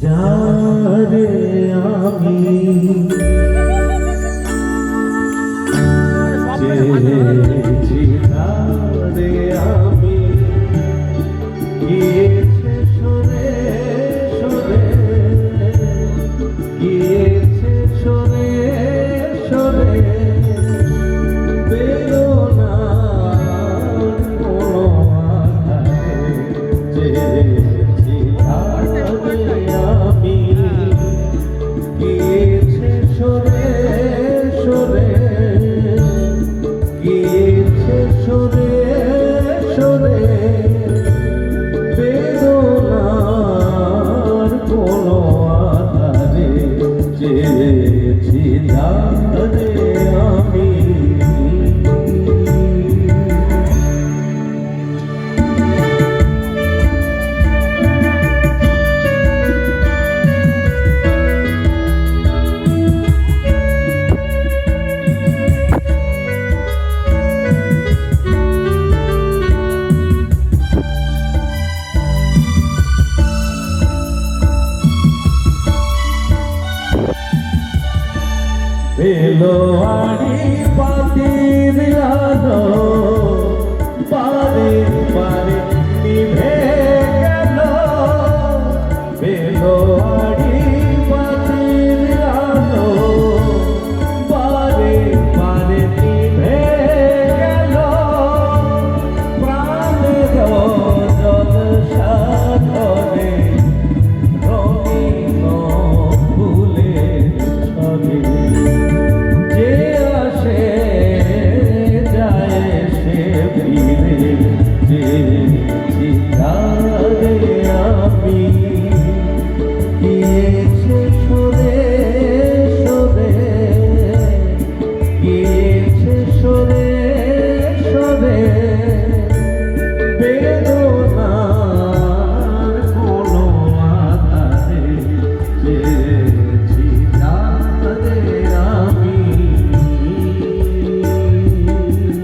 যারে আমি চেয়েছি, তারে আমি গিয়েছে সরে সরে, গিয়েছে সরে সরে, পেলো না কোনো আধারে। চেয়েছি তারে আমি গিয়েছে সরে সরে, গিয়েছে সরে সরে, বেদনার কোনো আধারে। চেয়েছি তারে আমি। বেলোয়ারি পাতির আলো